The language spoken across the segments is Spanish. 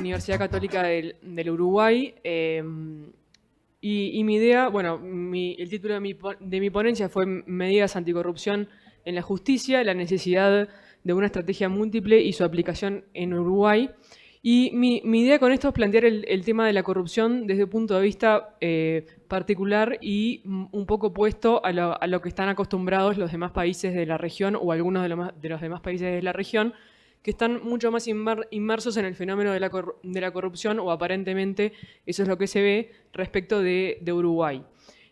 Universidad Católica del Uruguay. Y mi idea, bueno, el título de mi ponencia fue Medidas anticorrupción en la justicia, la necesidad de una estrategia múltiple y su aplicación en Uruguay. Y mi idea con esto es plantear el tema de la corrupción desde un punto de vista particular y un poco opuesto a lo que están acostumbrados los demás países de la región o algunos de los demás países de la región, que están mucho más inmersos en el fenómeno de la corrupción, o aparentemente eso es lo que se ve respecto de Uruguay.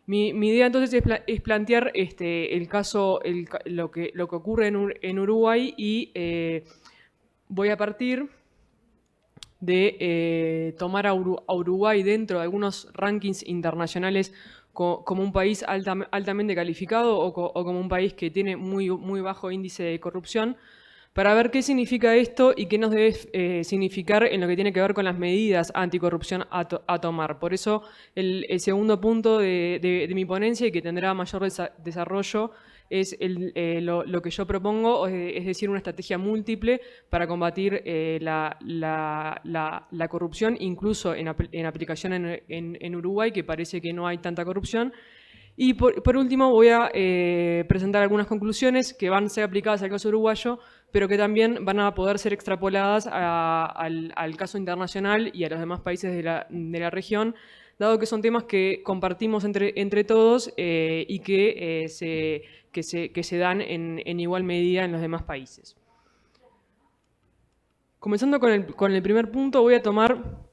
Mi idea entonces es plantear el caso, lo que ocurre en Uruguay, y voy a partir de tomar a Uruguay dentro de algunos rankings internacionales como un país altamente calificado o como un país que tiene muy bajo índice de corrupción, para ver qué significa esto y qué nos debe significar en lo que tiene que ver con las medidas anticorrupción a tomar. Por eso el segundo punto de mi ponencia, y que tendrá mayor desarrollo, es lo que yo propongo, es decir, una estrategia múltiple para combatir la corrupción, incluso en aplicación en Uruguay, que parece que no hay tanta corrupción. Y por último voy a presentar algunas conclusiones que van a ser aplicadas al caso uruguayo, pero que también van a poder ser extrapoladas al caso internacional y a los demás países de la región, dado que son temas que compartimos entre todos y que se dan en igual medida en los demás países. Comenzando con el primer punto, voy a tomar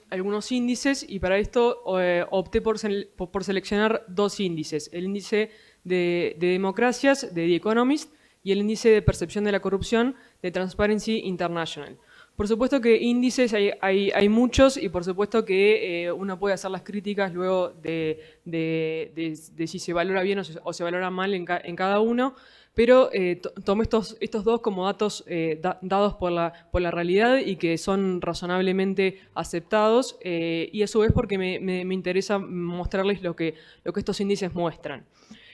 algunos índices, y para esto opté por seleccionar dos índices: el índice de democracias de The Economist y el índice de percepción de la corrupción de Transparency International. Por supuesto que índices hay muchos, y por supuesto que uno puede hacer las críticas luego de si se valora bien o se valora mal en cada uno, pero tomé estos dos como datos dados por la realidad y que son razonablemente aceptados, y a su vez porque me interesa mostrarles lo que estos índices muestran.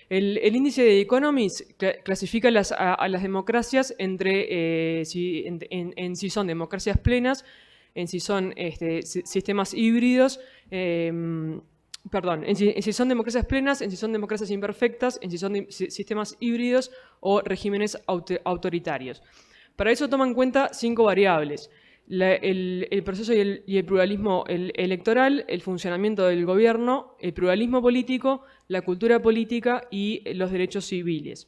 El índice de Economist clasifica a las democracias entre en si son democracias plenas, en si son sistemas híbridos, perdón, en si son democracias plenas, en si son democracias imperfectas, en si son sistemas híbridos o regímenes autoritarios. Para eso toma en cuenta 5 variables: el proceso y el pluralismo electoral, el funcionamiento del gobierno, el pluralismo político, la cultura política y los derechos civiles.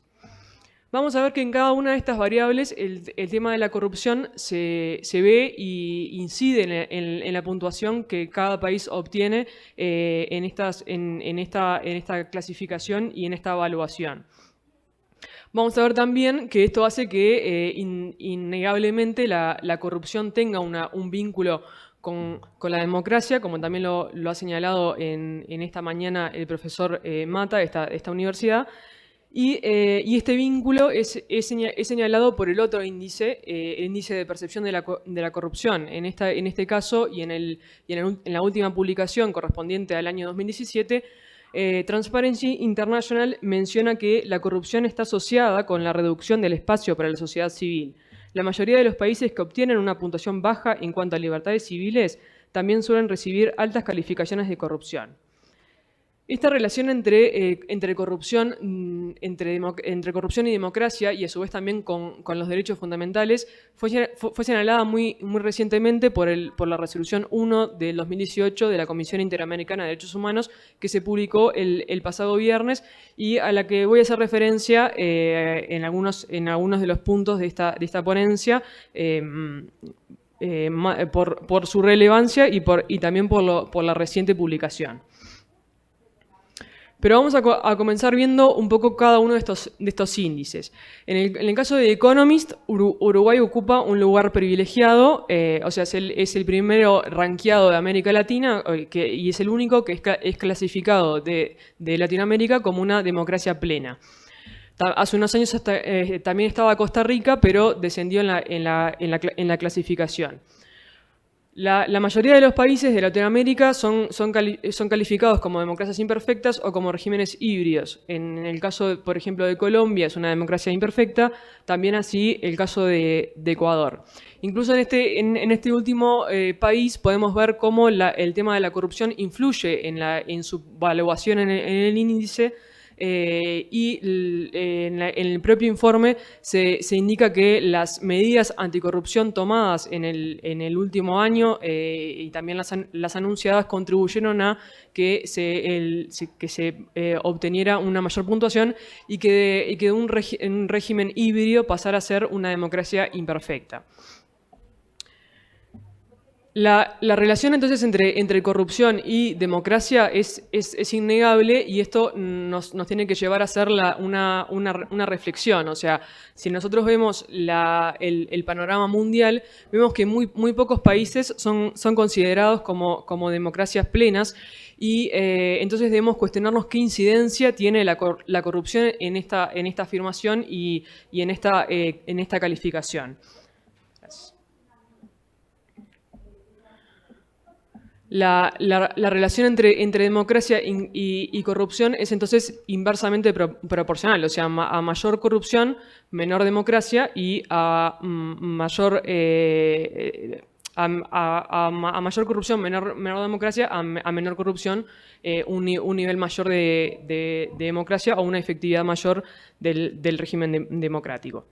Vamos a ver que en cada una de estas variables el tema de la corrupción se ve y incide en la puntuación que cada país obtiene en esta clasificación y en esta evaluación. Vamos a ver también que esto hace que innegablemente la corrupción tenga un vínculo con la democracia, como también lo ha señalado en esta mañana el profesor Mata de esta universidad. Y este vínculo es señalado por el otro índice, el índice de percepción de la corrupción. En este caso, y en la última publicación correspondiente al año 2017, Transparency International menciona que la corrupción está asociada con la reducción del espacio para la sociedad civil. La mayoría de los países que obtienen una puntuación baja en cuanto a libertades civiles también suelen recibir altas calificaciones de corrupción. Esta relación entre corrupción y democracia, y a su vez también con los derechos fundamentales, fue señalada muy recientemente por la Resolución 1 del 2018 de la Comisión Interamericana de Derechos Humanos, que se publicó el pasado viernes, y a la que voy a hacer referencia en algunos de los puntos de esta ponencia, por su relevancia y también por la reciente publicación. Pero vamos a comenzar viendo un poco cada uno de estos índices. En el caso de Economist, Uruguay ocupa un lugar privilegiado, o sea, es el primero rankeado de América Latina, y es el único que es clasificado de Latinoamérica como una democracia plena. Hace unos años también estaba Costa Rica, pero descendió en la clasificación. La mayoría de los países de Latinoamérica son calificados como democracias imperfectas o como regímenes híbridos. En el caso, por ejemplo, de Colombia es una democracia imperfecta, también así el caso de Ecuador. Incluso en este último país podemos ver cómo el tema de la corrupción influye en su evaluación en el índice. En el propio informe se indica que las medidas anticorrupción tomadas en el último año y también las anunciadas contribuyeron a que se obteniera una mayor puntuación y que de un régimen híbrido pasara a ser una democracia imperfecta. La relación entonces entre corrupción y democracia es innegable, y esto nos tiene que llevar a hacer una reflexión. O sea, si nosotros vemos el panorama mundial, vemos que muy pocos países son considerados como democracias plenas, y entonces debemos cuestionarnos qué incidencia tiene la corrupción en esta afirmación y en esta calificación. La relación entre democracia y corrupción es entonces inversamente proporcional. O sea, a mayor corrupción, menor democracia, y a mayor corrupción, menor democracia, a menor corrupción, un nivel mayor de democracia o una efectividad mayor del régimen democrático.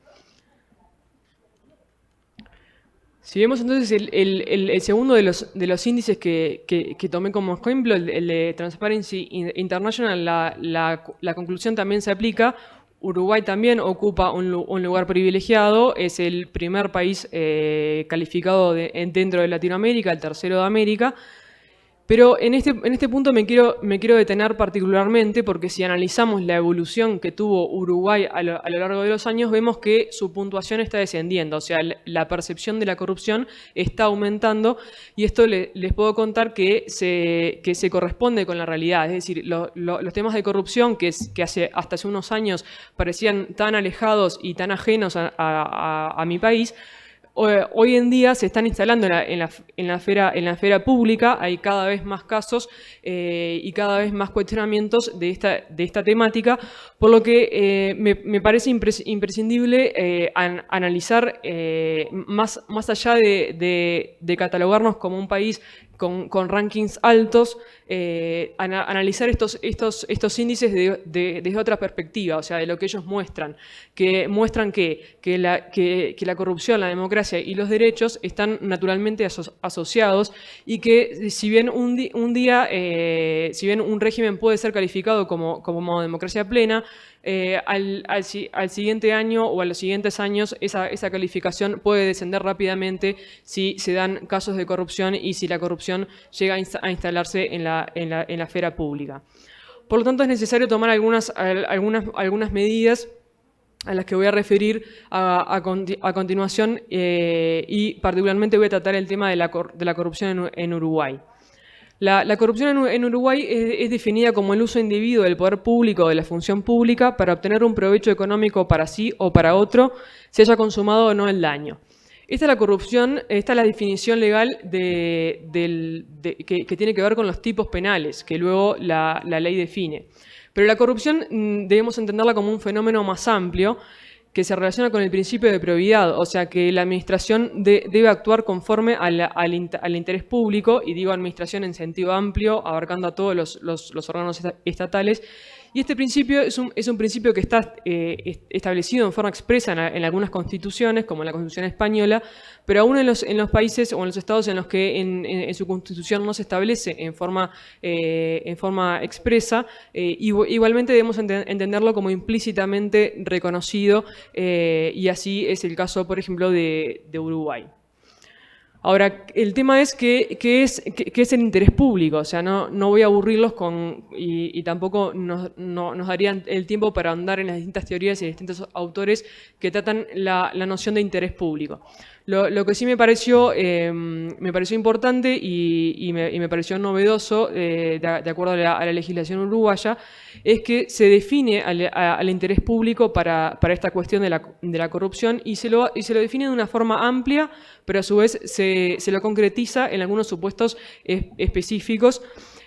Si vemos entonces el segundo de los índices que tomé como ejemplo, el de Transparency International, la conclusión también se aplica. Uruguay también ocupa un lugar privilegiado, es el primer país calificado dentro de Latinoamérica, el tercero de América. Pero en este punto me quiero detener particularmente, porque si analizamos la evolución que tuvo Uruguay a lo largo de los años, vemos que su puntuación está descendiendo. O sea, la percepción de la corrupción está aumentando, y esto les puedo contar que se corresponde con la realidad. Es decir, los temas de corrupción que hasta hace unos años parecían tan alejados y tan ajenos a mi país, hoy en día se están instalando en la esfera pública. Hay cada vez más casos y cada vez más cuestionamientos de esta temática, por lo que me parece imprescindible analizar, más allá de catalogarnos como un país con rankings altos, analizar estos índices desde otra perspectiva, o sea, de lo que ellos muestran, que muestran que la corrupción, la democracia y los derechos están naturalmente asociados, y que si bien si bien un régimen puede ser calificado como democracia plena, al siguiente año o a los siguientes años esa calificación puede descender rápidamente si se dan casos de corrupción y si la corrupción llega a instalarse en la esfera pública. Por lo tanto, es necesario tomar algunas medidas a las que voy a referir a continuación, y particularmente voy a tratar el tema de la corrupción en Uruguay. La corrupción en Uruguay es definida como el uso indebido del poder público o de la función pública para obtener un provecho económico para sí o para otro, se haya consumado o no el daño. Esta es la corrupción, esta es la definición legal que tiene que ver con los tipos penales, que luego la ley define. Pero la corrupción debemos entenderla como un fenómeno más amplio, que se relaciona con el principio de probidad, o sea que la administración debe actuar conforme al interés público, y digo administración en sentido amplio, abarcando a todos los órganos estatales. Y este principio es un principio que está establecido en forma expresa en algunas constituciones, como la Constitución española, pero aún en los países o en los estados en los que en su constitución no se establece en forma expresa, igualmente debemos entenderlo como implícitamente reconocido, y así es el caso, por ejemplo, de Uruguay. Ahora, el tema es qué es el interés público. O sea, no voy a aburrirlos y tampoco nos darían el tiempo para ahondar en las distintas teorías y distintos autores que tratan la noción de interés público. Lo que sí me pareció importante y me pareció novedoso, de acuerdo a la legislación uruguaya, es que se define al interés público para esta cuestión de la corrupción, y se lo define de una forma amplia, pero a su vez se se lo concretiza en algunos supuestos específicos.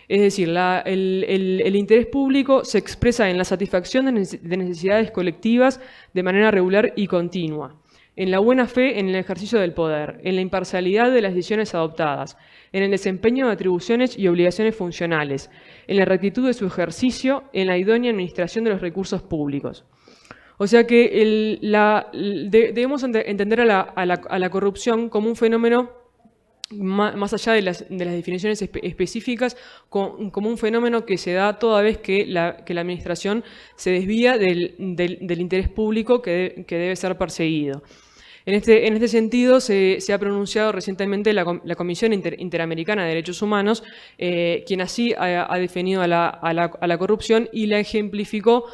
Es decir, el interés público se expresa en la satisfacción de necesidades colectivas de manera regular y continua, en la buena fe en el ejercicio del poder, en la imparcialidad de las decisiones adoptadas, en el desempeño de atribuciones y obligaciones funcionales, en la rectitud de su ejercicio, en la idónea administración de los recursos públicos. O sea que debemos entender a la corrupción como un fenómeno, más allá de las definiciones específicas, como un fenómeno que se da toda vez que la administración se desvía del interés público que debe ser perseguido. En este sentido, se ha pronunciado recientemente la Comisión Interamericana de Derechos Humanos, quien así ha definido a la corrupción y la ejemplificó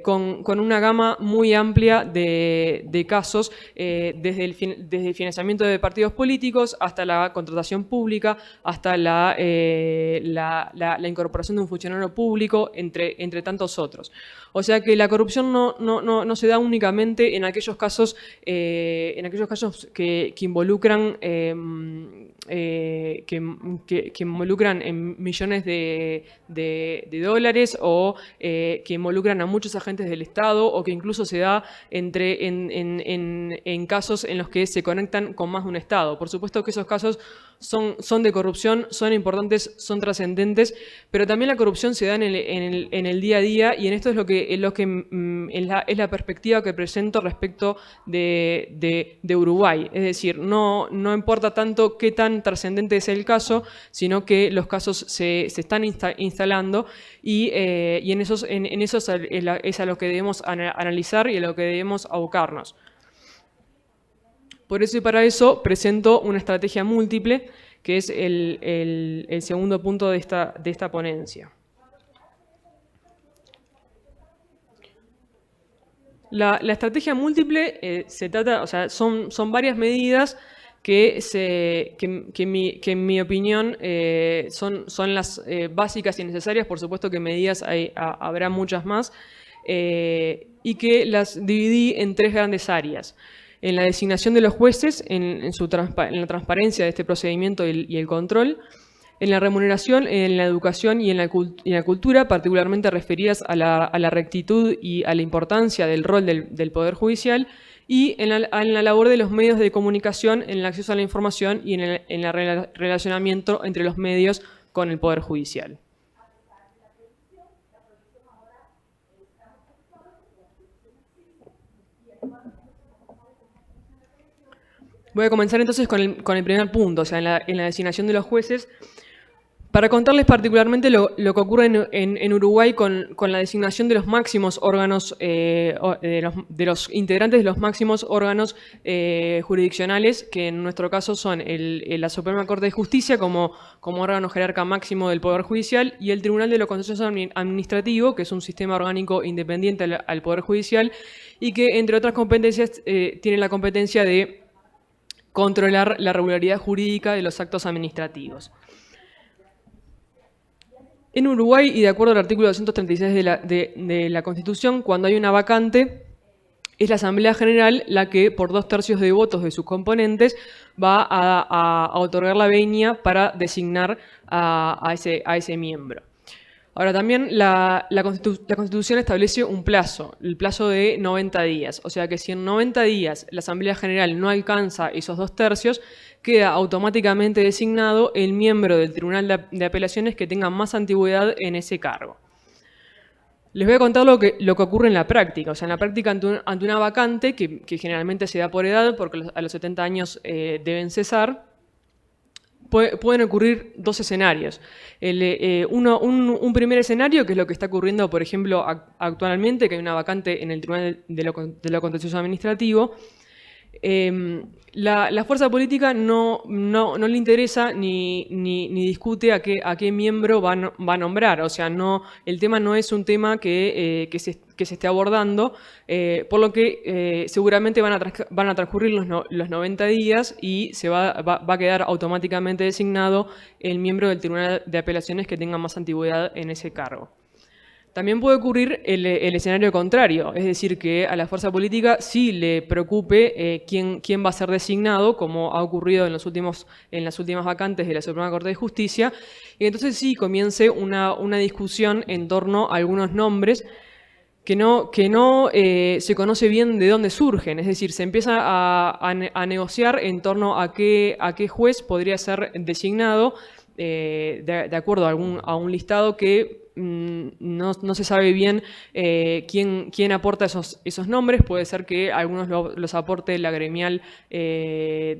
con una gama muy amplia de casos, desde el financiamiento de partidos políticos hasta la contratación pública, hasta la incorporación de un funcionario público, entre tantos otros. O sea que la corrupción no se da únicamente en aquellos casos que involucran en millones de dólares, o que involucran a muchos agentes del Estado, o que incluso se da en casos en los que se conectan con más de un Estado. Por supuesto que esos casos son de corrupción, son importantes, son trascendentes, pero también la corrupción se da en el día a día, y en esto es la perspectiva que presento respecto de Uruguay. Es decir, no importa tanto qué tan trascendente es el caso, sino que los casos se están instalando, y en eso es a lo que debemos analizar y a lo que debemos abocarnos. Por eso y para eso presento una estrategia múltiple, que es el segundo punto de esta ponencia. La estrategia múltiple se trata, o sea, son varias medidas que en mi opinión son las básicas y necesarias. Por supuesto que medidas habrá muchas más, y que las dividí en tres grandes áreas: en la designación de los jueces, en la transparencia de este procedimiento y el control; en la remuneración, en la educación y en la cultura, particularmente referidas a la rectitud y a la importancia del rol del Poder Judicial; y en la labor de los medios de comunicación, en el acceso a la información y en el relacionamiento entre los medios con el Poder Judicial. Voy a comenzar entonces con el primer punto, o sea, en la designación de los jueces, para contarles particularmente lo que ocurre en Uruguay con la designación de los máximos órganos, de los integrantes de los máximos órganos jurisdiccionales, que en nuestro caso son la Suprema Corte de Justicia como órgano jerarca máximo del Poder Judicial, y el Tribunal de lo Contencioso Administrativo, que es un sistema orgánico independiente al Poder Judicial, y que, entre otras competencias, tiene la competencia de controlar la regularidad jurídica de los actos administrativos. En Uruguay, y de acuerdo al artículo 236 de la Constitución, cuando hay una vacante, es la Asamblea General la que, por 2/3 de votos de sus componentes, va a otorgar la venia para designar a ese miembro. Ahora, también la Constitución establece un plazo, el plazo de 90 días. O sea que si en 90 días la Asamblea General no alcanza esos 2/3, queda automáticamente designado el miembro del Tribunal de Apelaciones que tenga más antigüedad en ese cargo. Les voy a contar lo que ocurre en la práctica. O sea, en la práctica, ante una vacante, que generalmente se da por edad, porque a los 70 años deben cesar, pueden ocurrir dos escenarios. Un primer escenario, que es lo que está ocurriendo, por ejemplo, actualmente, que hay una vacante en el Tribunal de lo Contencioso Administrativo. La fuerza política no le interesa ni discute a qué miembro va a nombrar. O sea, el tema no es un tema que se esté abordando, por lo que seguramente van a transcurrir los 90 días y se va a quedar automáticamente designado el miembro del Tribunal de Apelaciones que tenga más antigüedad en ese cargo. También puede ocurrir el escenario contrario, es decir, que a la fuerza política sí le preocupe quién va a ser designado, como ha ocurrido en las últimas vacantes de la Suprema Corte de Justicia, y entonces sí comience una discusión en torno a algunos nombres que no se conoce bien de dónde surgen, es decir, se empieza a negociar en torno a qué juez podría ser designado de acuerdo a un listado que no se sabe bien quién aporta esos nombres. Puede ser que algunos los aporte la gremial de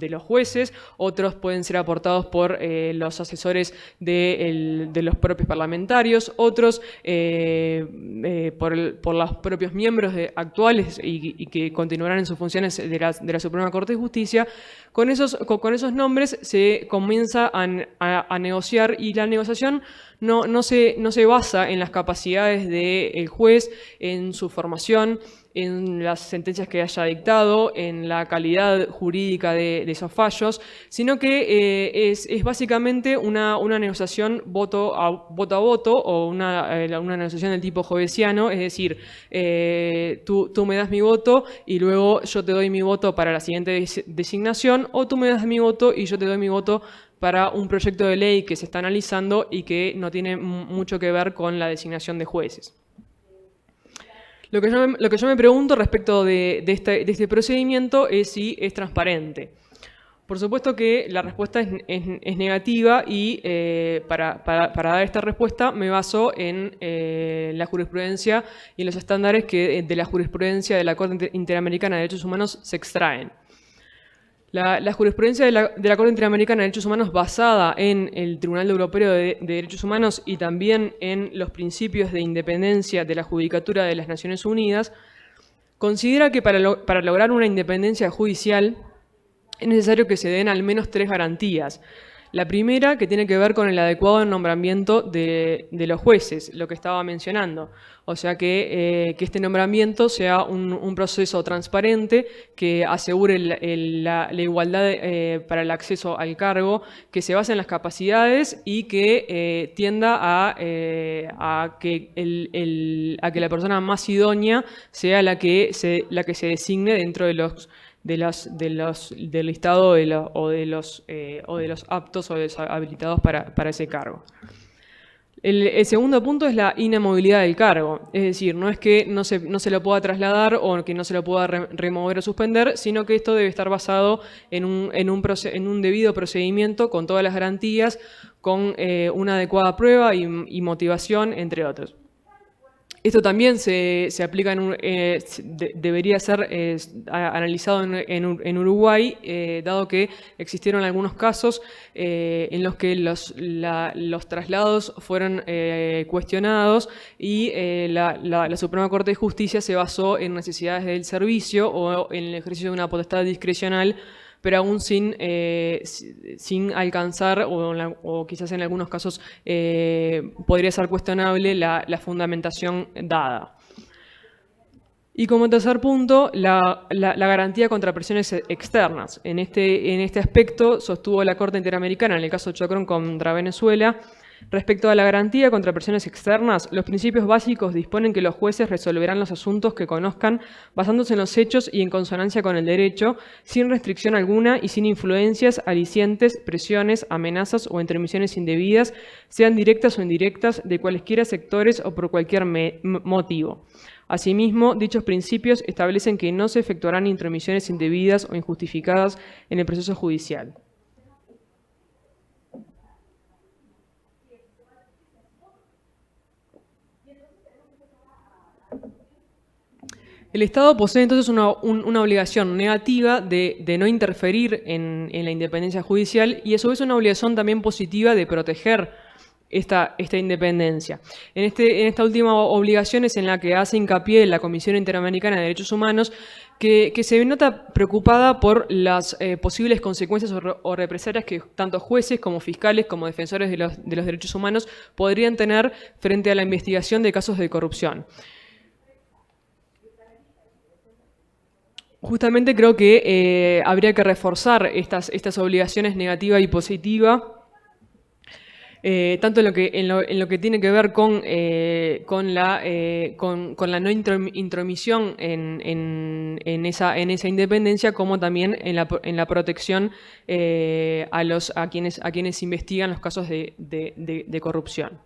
los jueces, otros pueden ser aportados por los asesores de los propios parlamentarios, otros por los propios miembros actuales y que continuarán en sus funciones de la Suprema Corte de Justicia. Con esos nombres se comienza a negociar, y la negociación no se basa en las capacidades del juez, en su formación, en las sentencias que haya dictado, en la calidad jurídica de esos fallos, sino que es básicamente una negociación voto a voto, o una negociación del tipo jovesiano, es decir, tú me das mi voto y luego yo te doy mi voto para la siguiente designación, o tú me das mi voto y yo te doy mi voto para un proyecto de ley que se está analizando y que no tiene mucho que ver con la designación de jueces. Lo que yo me pregunto respecto de este procedimiento es si es transparente. Por supuesto que la respuesta es negativa, y para dar esta respuesta me baso en la jurisprudencia y en los estándares que de la jurisprudencia de la Corte Interamericana de Derechos Humanos se extraen. La jurisprudencia de la Corte Interamericana de Derechos Humanos, basada en el Tribunal Europeo de Derechos Humanos y también en los principios de independencia de la Judicatura de las Naciones Unidas, considera que para lograr una independencia judicial es necesario que se den al menos 3 garantías. La primera, que tiene que ver con el adecuado nombramiento de los jueces, lo que estaba mencionando. O sea, que este nombramiento sea un proceso transparente, que asegure la igualdad para el acceso al cargo, que se base en las capacidades y que tienda a que la persona más idónea sea la que se designe dentro del listado o de los aptos o de los habilitados para ese cargo. El segundo punto es la inamovilidad del cargo, es decir, no es que no se lo pueda trasladar o que no se lo pueda remover o suspender, sino que esto debe estar basado en un debido procedimiento, con todas las garantías, con una adecuada prueba y motivación, entre otros. Esto también se aplica debería ser analizado en Uruguay, dado que existieron algunos casos en los que los traslados fueron cuestionados, y la Suprema Corte de Justicia se basó en necesidades del servicio o en el ejercicio de una potestad discrecional, pero aún sin alcanzar, o quizás en algunos casos podría ser cuestionable la fundamentación dada. Y como tercer punto, la garantía contra presiones externas. En este aspecto sostuvo la Corte Interamericana, en el caso Chocron contra Venezuela, respecto a la garantía contra presiones externas, los principios básicos disponen que los jueces resolverán los asuntos que conozcan basándose en los hechos y en consonancia con el derecho, sin restricción alguna y sin influencias, alicientes, presiones, amenazas o intermisiones indebidas, sean directas o indirectas, de cualesquiera sectores o por cualquier motivo. Asimismo, dichos principios establecen que no se efectuarán intromisiones indebidas o injustificadas en el proceso judicial. El Estado posee entonces una obligación negativa de no interferir en la independencia judicial, y a su vez una obligación también positiva de proteger esta independencia. En esta última obligación es en la que hace hincapié la Comisión Interamericana de Derechos Humanos, que se nota preocupada por las posibles consecuencias o represalias que tanto jueces como fiscales como defensores de los derechos humanos podrían tener frente a la investigación de casos de corrupción. Justamente creo que habría que reforzar estas obligaciones negativa y positiva, tanto en lo que tiene que ver con la no intromisión en esa independencia, como también en la protección a quienes investigan los casos de corrupción.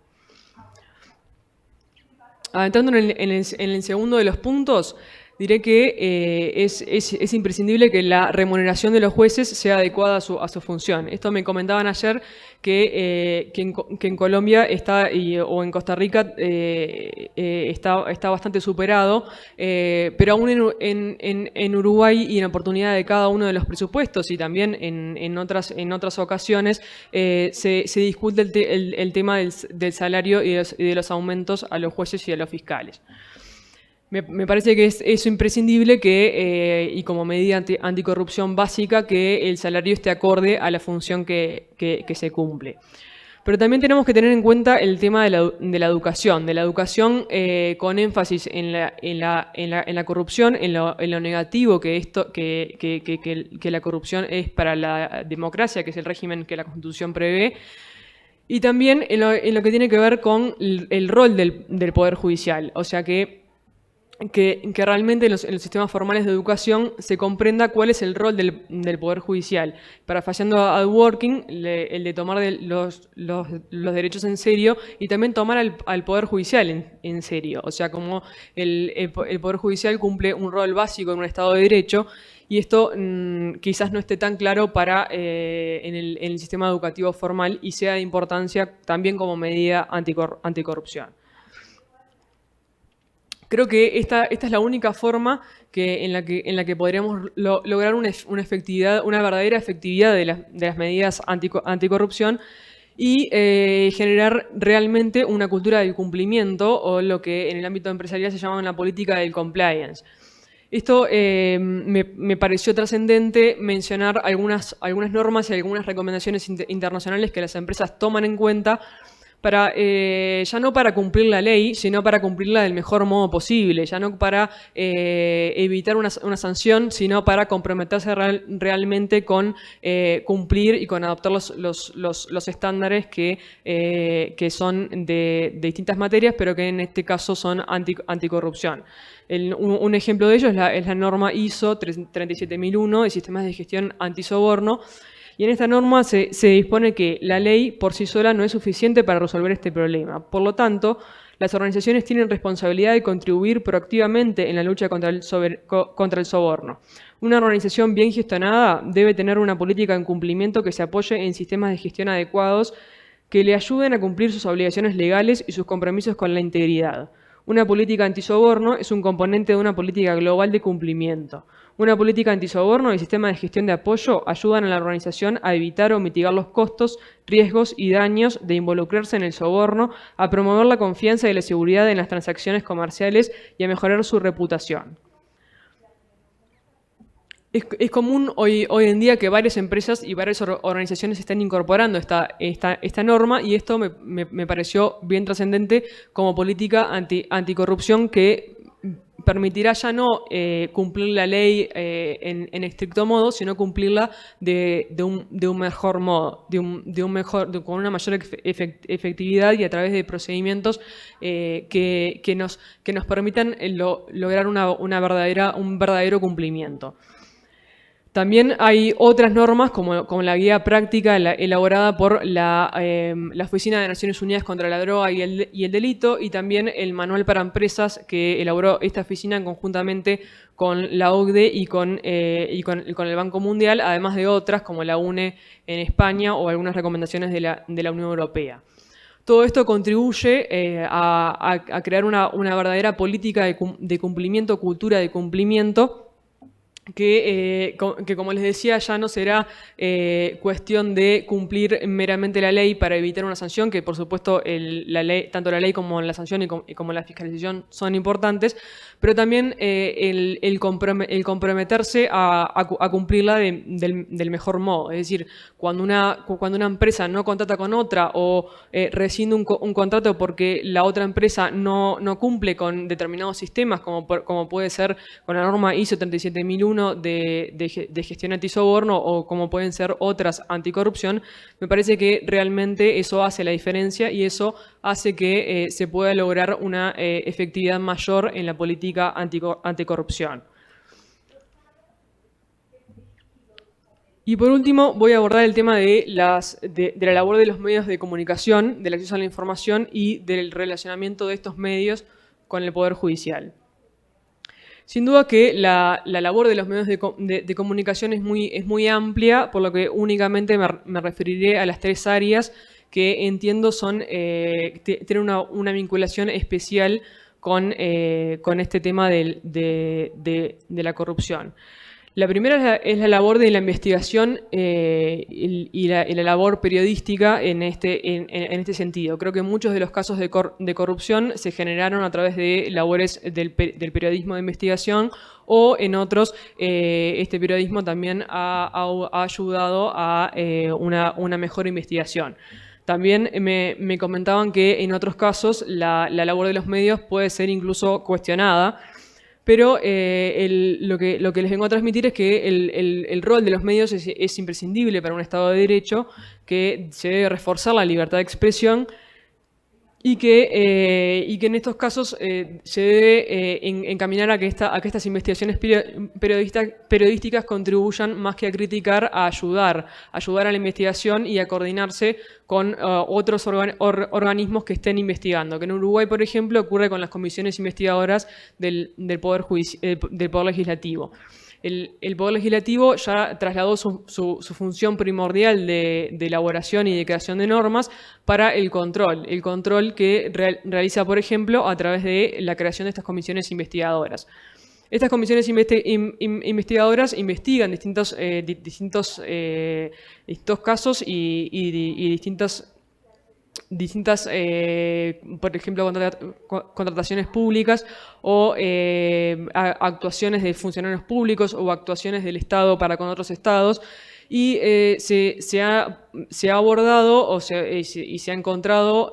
Entrando en el segundo de los puntos, diré que es imprescindible que la remuneración de los jueces sea adecuada a su función. Esto me comentaban ayer que en Colombia o en Costa Rica está bastante superado, pero aún en Uruguay y en oportunidad de cada uno de los presupuestos y también en otras ocasiones se discute el tema del salario y de los aumentos a los jueces y a los fiscales. Me parece que es imprescindible y como medida anticorrupción básica, que el salario esté acorde a la función que se cumple. Pero también tenemos que tener en cuenta el tema de la educación con énfasis en la corrupción, en lo negativo que la corrupción es para la democracia, que es el régimen que la Constitución prevé, y también en lo que tiene que ver con el rol del Poder Judicial, o sea que realmente en los sistemas formales de educación se comprenda cuál es el rol del Poder Judicial. Parafraseando a Dworkin, el de tomar los derechos en serio y también tomar al Poder Judicial en serio. O sea, como el Poder Judicial cumple un rol básico en un Estado de Derecho, y esto quizás no esté tan claro en el sistema educativo formal y sea de importancia también como medida anticorrupción. Creo que esta es la única forma en la que podríamos lograr una verdadera efectividad de las medidas anticorrupción y generar realmente una cultura del cumplimiento, o lo que en el ámbito empresarial se llama una política del compliance. Esto me pareció trascendente mencionar algunas normas y algunas recomendaciones internacionales que las empresas toman en cuenta ya no para cumplir la ley, sino para cumplirla del mejor modo posible, ya no para evitar una sanción, sino para comprometerse realmente con cumplir y con adoptar los estándares que son de distintas materias, pero que en este caso son anticorrupción. Un ejemplo de ello es la norma ISO 37001 de sistemas de gestión antisoborno. Y en esta norma se dispone que la ley por sí sola no es suficiente para resolver este problema. Por lo tanto, las organizaciones tienen responsabilidad de contribuir proactivamente en la lucha contra el soborno. Una organización bien gestionada debe tener una política de cumplimiento que se apoye en sistemas de gestión adecuados que le ayuden a cumplir sus obligaciones legales y sus compromisos con la integridad. Una política antisoborno es un componente de una política global de cumplimiento. Una política antisoborno y sistema de gestión de apoyo ayudan a la organización a evitar o mitigar los costos, riesgos y daños de involucrarse en el soborno, a promover la confianza y la seguridad en las transacciones comerciales y a mejorar su reputación. Es común hoy en día que varias empresas y varias organizaciones estén incorporando esta norma, y esto me pareció bien trascendente como política anticorrupción que permitirá ya no cumplir la ley en estricto modo, sino cumplirla de un mejor modo, con una mayor efectividad y a través de procedimientos que nos permitan lograr un verdadero cumplimiento. También hay otras normas, como la guía práctica elaborada por la Oficina de Naciones Unidas contra la Droga y el Delito, y también el manual para empresas que elaboró esta oficina conjuntamente con la OCDE y con el Banco Mundial, además de otras como la UNE en España o algunas recomendaciones de la Unión Europea. Todo esto contribuye a crear una verdadera política de cumplimiento, cultura de cumplimiento, que como les decía, ya no será cuestión de cumplir meramente la ley para evitar una sanción, que por supuesto tanto la ley como la sanción y como la fiscalización son importantes, pero también el comprometerse a cumplirla del mejor modo. Es decir, cuando una empresa no contrata con otra o rescinde un contrato porque la otra empresa no cumple con determinados sistemas, como puede ser con la norma ISO 37001 uno de gestión antisoborno o como pueden ser otras anticorrupción, me parece que realmente eso hace la diferencia y eso hace que se pueda lograr una efectividad mayor en la política anticorrupción. Y por último, voy a abordar el tema de la labor de los medios de comunicación, del acceso a la información y del relacionamiento de estos medios con el Poder Judicial. Sin duda que la labor de los medios de comunicación es muy amplia, por lo que únicamente me referiré a las tres áreas que entiendo tienen una vinculación especial con este tema de la corrupción. La primera es la labor de la investigación y la labor periodística en este sentido. Creo que muchos de los casos de corrupción se generaron a través de labores del periodismo de investigación o en otros este periodismo también ha ayudado a una mejor investigación. También me comentaban que en otros casos la labor de los medios puede ser incluso cuestionada, pero lo que les vengo a transmitir es que el rol de los medios es imprescindible para un Estado de Derecho, que se debe reforzar la libertad de expresión y que en estos casos se debe encaminar a que estas investigaciones periodísticas contribuyan más que a criticar, a ayudar a la investigación y a coordinarse con otros organismos que estén investigando. Que en Uruguay, por ejemplo, ocurre con las comisiones investigadoras del Poder Legislativo. El Poder Legislativo ya trasladó su función primordial de elaboración y de creación de normas para el control que realiza, por ejemplo, a través de la creación de estas comisiones investigadoras. Estas comisiones investigadoras investigan distintos casos y distintas, por ejemplo, contrataciones públicas o actuaciones de funcionarios públicos o actuaciones del Estado para con otros estados, y se ha abordado y se ha encontrado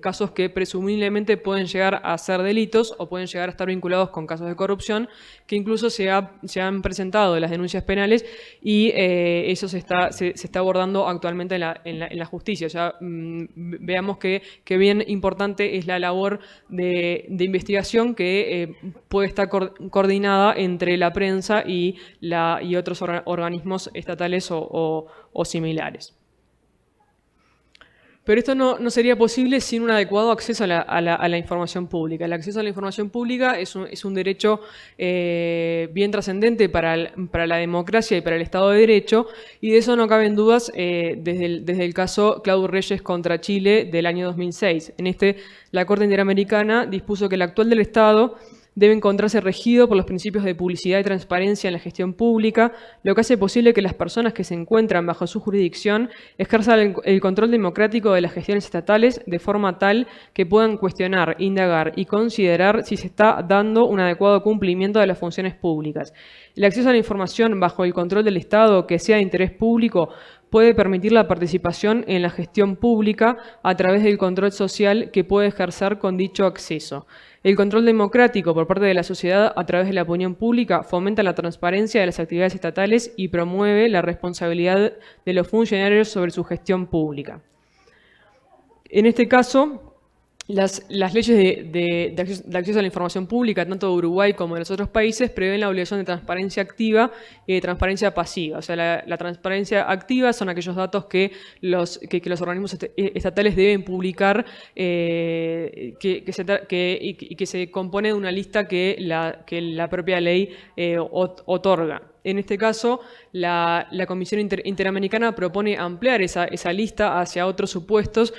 casos que presumiblemente pueden llegar a ser delitos o pueden llegar a estar vinculados con casos de corrupción, que incluso se han presentado las denuncias penales y eso se está abordando actualmente en la justicia. O sea, veamos que bien importante es la labor de investigación que puede estar coordinada entre la prensa y otros organismos estatales o similares. Pero esto no sería posible sin un adecuado acceso a la información pública. El acceso a la información pública es un derecho bien trascendente para la democracia y para el Estado de Derecho, y de eso no caben dudas desde el caso Claudio Reyes contra Chile del año 2006. La Corte Interamericana dispuso que el actual del Estado debe encontrarse regido por los principios de publicidad y transparencia en la gestión pública, lo que hace posible que las personas que se encuentran bajo su jurisdicción ejerzan el control democrático de las gestiones estatales de forma tal que puedan cuestionar, indagar y considerar si se está dando un adecuado cumplimiento de las funciones públicas. El acceso a la información bajo el control del Estado que sea de interés público puede permitir la participación en la gestión pública a través del control social que puede ejercer con dicho acceso. El control democrático por parte de la sociedad a través de la opinión pública fomenta la transparencia de las actividades estatales y promueve la responsabilidad de los funcionarios sobre su gestión pública. En este caso, las leyes de acceso a la información pública, tanto de Uruguay como de los otros países, prevén la obligación de transparencia activa y de transparencia pasiva. O sea, la transparencia activa son aquellos datos que los organismos estatales deben publicar y que se compone de una lista que la propia ley otorga. En este caso, la Comisión Interamericana propone ampliar esa lista hacia otros supuestos,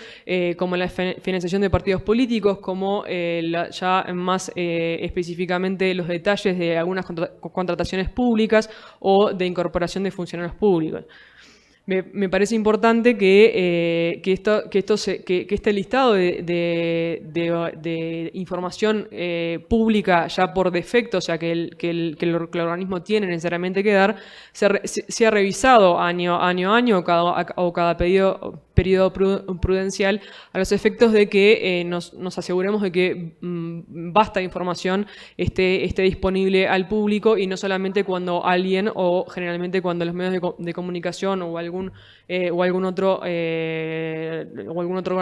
como la financiación de partidos políticos, como ya más específicamente los detalles de algunas contrataciones públicas o de incorporación de funcionarios públicos. Me parece importante que este listado de información pública ya por defecto, o sea, que el organismo tiene necesariamente que dar, sea revisado año a año o cada periodo periodo prudencial a los efectos de que nos aseguremos de que vasta información esté disponible al público y no solamente cuando alguien o generalmente cuando los medios de comunicación o algún otro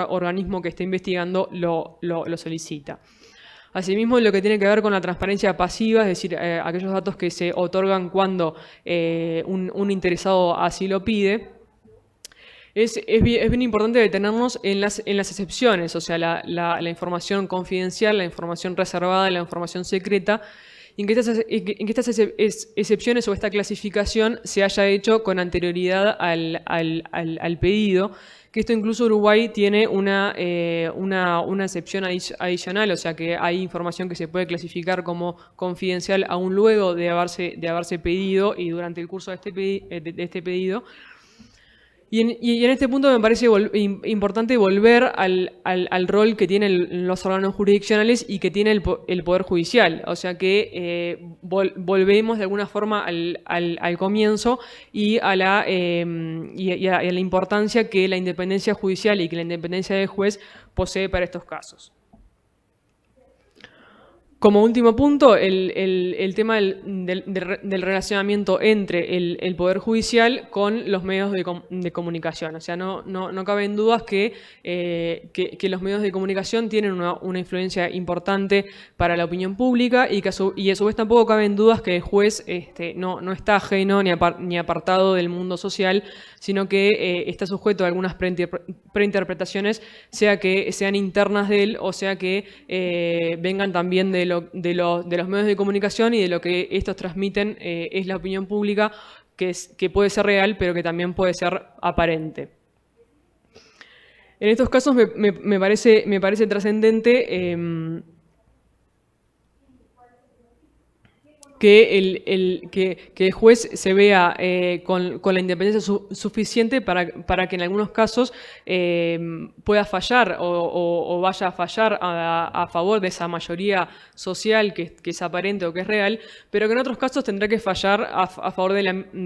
organismo que esté investigando lo solicita. Asimismo, lo que tiene que ver con la transparencia pasiva, es decir, aquellos datos que se otorgan cuando un interesado así lo pide, es bien importante detenernos en las excepciones, o sea, la información confidencial, la información reservada, la información secreta, y en que estas excepciones o esta clasificación se haya hecho con anterioridad al pedido, que esto incluso Uruguay tiene una excepción adicional, o sea que hay información que se puede clasificar como confidencial aún luego de haberse pedido y durante el curso de este pedido. Y en este punto me parece importante volver al rol que tienen los órganos jurisdiccionales y que tiene el Poder Judicial. O sea que volvemos de alguna forma al comienzo y a la importancia que la independencia judicial y que la independencia del juez posee para estos casos. Como último punto, el tema del relacionamiento entre el Poder Judicial con los medios de comunicación. O sea, no caben dudas que los medios de comunicación tienen una influencia importante para la opinión pública y a su vez tampoco caben dudas que el juez no está ajeno ni apartado del mundo social, sino que está sujeto a algunas preinterpretaciones, sea que sean internas de él o sea que vengan también de los medios de comunicación y de lo que estos transmiten es la opinión pública, que puede ser real, pero que también puede ser aparente. En estos casos me parece trascendente que el juez se vea con la independencia suficiente para que en algunos casos pueda fallar o vaya a fallar a favor de esa mayoría social que es aparente o que es real, pero que en otros casos tendrá que fallar a favor de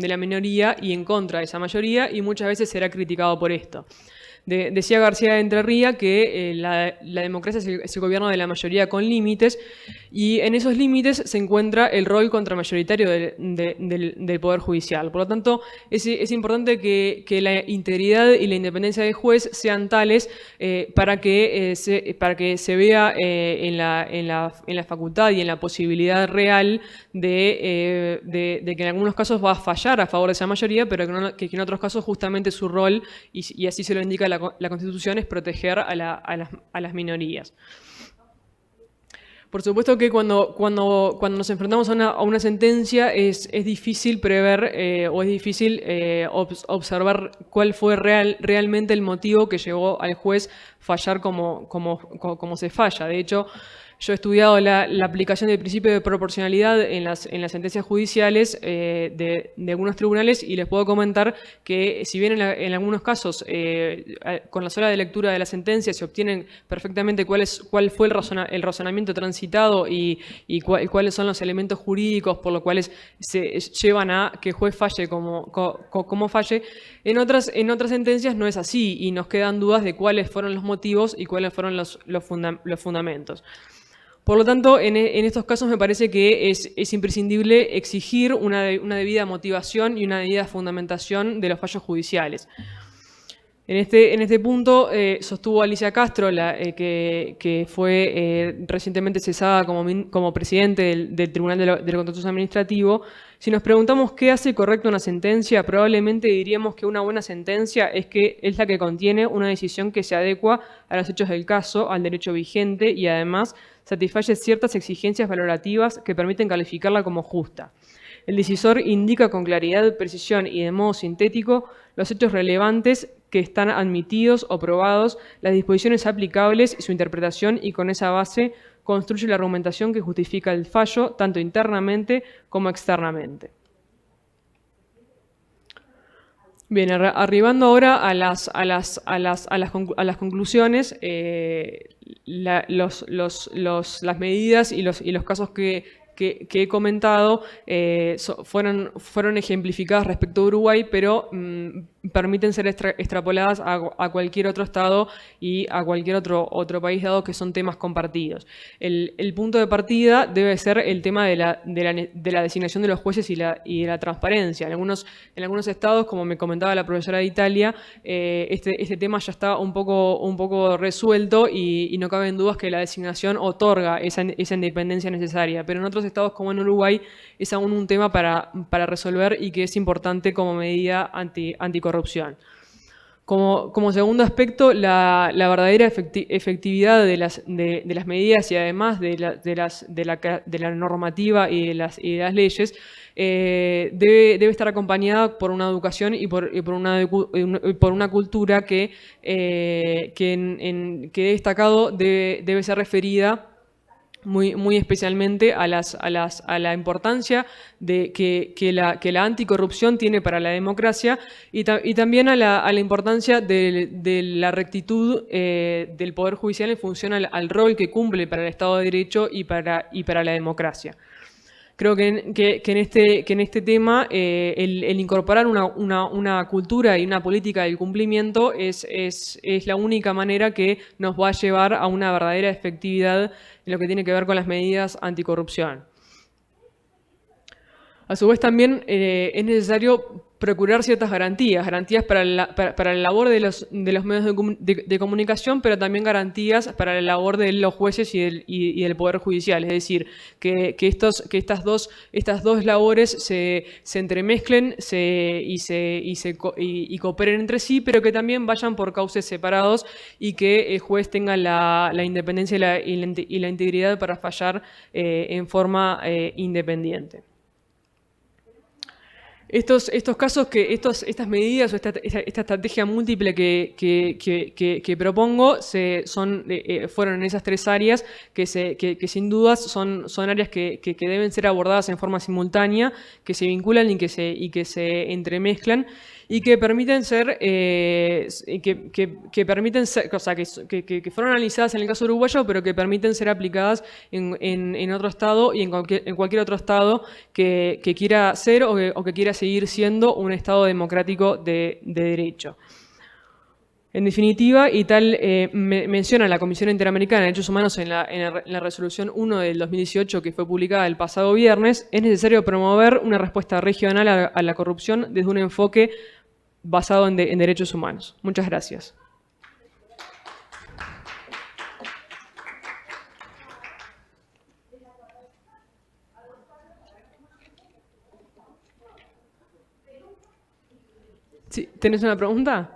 la minoría y en contra de esa mayoría, y muchas veces será criticado por esto. Decía García de Entrerría que la democracia es el gobierno de la mayoría con límites, y en esos límites se encuentra el rol contramayoritario del Poder Judicial. Por lo tanto, es importante que la integridad y la independencia del juez sean tales para que se vea en la facultad y en la posibilidad real de que en algunos casos va a fallar a favor de esa mayoría, pero que en otros casos justamente su rol, y así se lo indica la Constitución, es proteger a las minorías. Por supuesto que cuando nos enfrentamos a una sentencia es difícil prever o es difícil observar cuál fue realmente el motivo que llevó al juez fallar como se falla. De hecho, yo he estudiado la aplicación del principio de proporcionalidad en las sentencias judiciales de algunos tribunales, y les puedo comentar que si bien en algunos casos con la sola lectura de la sentencia se obtienen perfectamente cuál fue el razonamiento transitado y cuáles son los elementos jurídicos por los cuales se llevan a que el juez falle como falle, en otras sentencias no es así y nos quedan dudas de cuáles fueron los motivos y cuáles fueron los fundamentos. Por lo tanto, en estos casos me parece que es imprescindible exigir una debida motivación y una debida fundamentación de los fallos judiciales. En este punto sostuvo Alicia Castro, que fue recientemente cesada como presidente del Tribunal del Contencioso Administrativo. Si nos preguntamos qué hace correcta una sentencia, probablemente diríamos que una buena sentencia es la que contiene una decisión que se adecua a los hechos del caso, al derecho vigente y además satisface ciertas exigencias valorativas que permiten calificarla como justa. El decisor indica con claridad, precisión y de modo sintético los hechos relevantes que están admitidos o probados, las disposiciones aplicables y su interpretación, y con esa base construye la argumentación que justifica el fallo tanto internamente como externamente. Bien, arribando ahora a las conclusiones, las medidas y los casos que he comentado fueron ejemplificadas respecto a Uruguay, pero permiten ser extrapoladas a cualquier otro Estado y a cualquier otro país, dado que son temas compartidos. El punto de partida debe ser el tema de la designación de los jueces y de la transparencia. En algunos estados, como me comentaba la profesora de Italia, este tema ya está un poco resuelto y no caben dudas que la designación otorga esa independencia necesaria. Pero en otros estados, como en Uruguay, es aún un tema para resolver y que es importante como medida anticorrupción. Como segundo aspecto, la verdadera efectividad de las medidas y además de la normativa y de las leyes debe estar acompañada por una educación y por una cultura que he destacado debe ser referida muy especialmente a la importancia que la anticorrupción tiene para la democracia y también a la importancia de la rectitud del Poder Judicial en función al rol que cumple para el Estado de Derecho y para la democracia. Creo que en este tema el incorporar una cultura y una política del cumplimiento es la única manera que nos va a llevar a una verdadera efectividad en lo que tiene que ver con las medidas anticorrupción. A su vez también es necesario procurar ciertas garantías para la labor de los medios de comunicación, pero también garantías para la labor de los jueces y del Poder Judicial. Es decir, que estas dos labores se entremezclen y cooperen entre sí, pero que también vayan por cauces separados y que el juez tenga la independencia y la integridad para fallar en forma independiente. Estos casos, estas medidas o esta estrategia múltiple que propongo fueron en esas tres áreas que sin dudas son áreas que deben ser abordadas en forma simultánea, que se vinculan y que se entremezclan y que permiten ser, o sea, que fueron analizadas en el caso uruguayo, pero que permiten ser aplicadas en otro estado y en cualquier otro estado que quiera ser o que quiera seguir siendo un estado democrático de derecho. En definitiva, y tal menciona la Comisión Interamericana de Derechos Humanos en la Resolución 1 del 2018 que fue publicada el pasado viernes, es necesario promover una respuesta regional a la corrupción desde un enfoque basado en derechos humanos. Muchas gracias. Sí, ¿tenés una pregunta?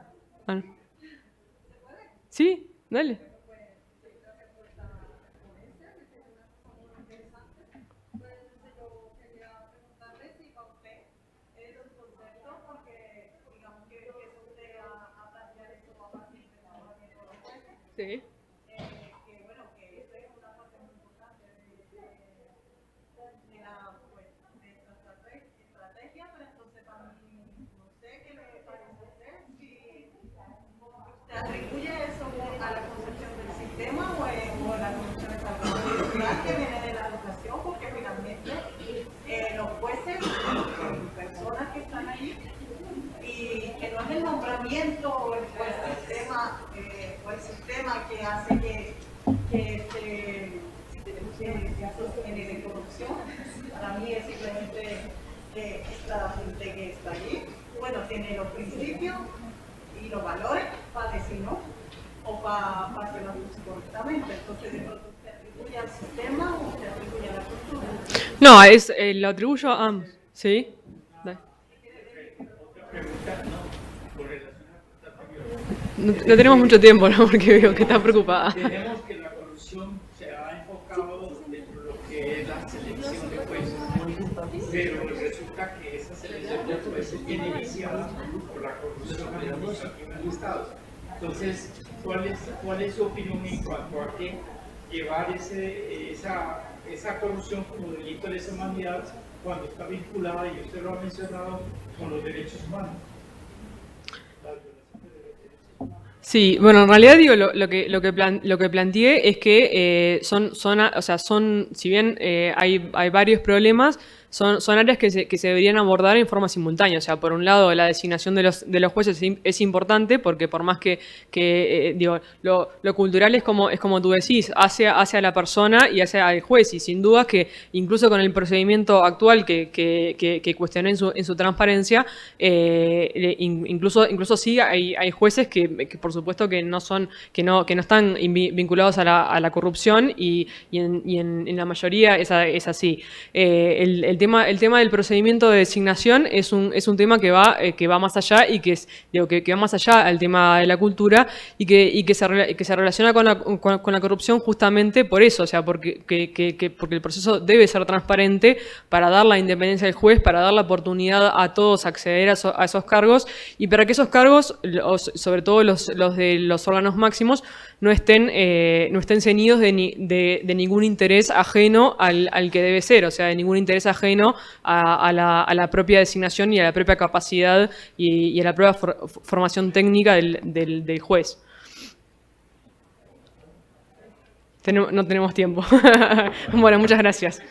¿Sí? Dale. Sí. ¿Atribuye eso a la concepción del sistema o a la concepción estructural que viene de la educación? Porque finalmente los jueces son personas que están allí y que no es el nombramiento o el sistema que hace que se genere corrupción. Para mí es simplemente esta gente que está allí, bueno, tiene los principios y los valores para decir no o para hacer las cosas correctamente. Entonces, de pronto, ¿se atribuye al sistema o se atribuye a la cultura? No, lo atribuyo a ambos. ¿Sí? No tenemos mucho tiempo, ¿no? Porque veo que está preocupada. Tenemos que la corrupción se ha enfocado dentro de lo que es la selección de jueces, pero resulta que esa selección de jueces viene iniciada por la corrupción administrativa en el Estado. Entonces, ¿cuál es su opinión en cuanto a que llevar esa corrupción como delito de lesa humanidad cuando está vinculada, y usted lo ha mencionado, con los derechos humanos? Sí, bueno, en realidad digo lo que planteé es que si bien hay varios problemas, son áreas que se deberían abordar en forma simultánea. O sea, por un lado, la designación de los jueces es importante porque por más que digo, lo cultural es como tú decís, hacia la persona y hacia el juez. Y sin duda que incluso con el procedimiento actual que cuestioné en su transparencia, incluso sí hay jueces que por supuesto que no están vinculados a la corrupción y en la mayoría es así. El tema del procedimiento de designación es un tema que va más allá y que va más allá al tema de la cultura y que se relaciona con la corrupción justamente por eso, o sea, porque el proceso debe ser transparente para dar la independencia del juez, para dar la oportunidad a todos acceder a esos cargos y para que esos cargos, sobre todo los de los órganos máximos, no estén ceñidos de ningún interés ajeno al que debe ser, o sea, de ningún interés ajeno a la propia designación y a la propia capacidad y a la propia formación técnica del juez. No tenemos tiempo. Bueno, muchas gracias.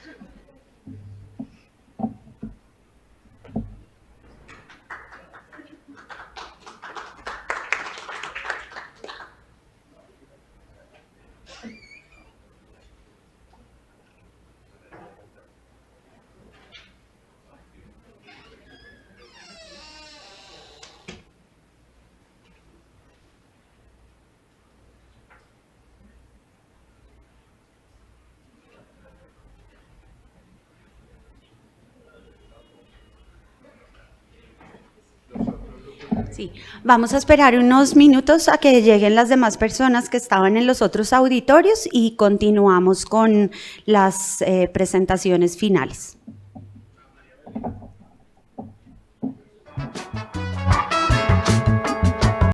Sí, vamos a esperar unos minutos a que lleguen las demás personas que estaban en los otros auditorios y continuamos con las presentaciones finales.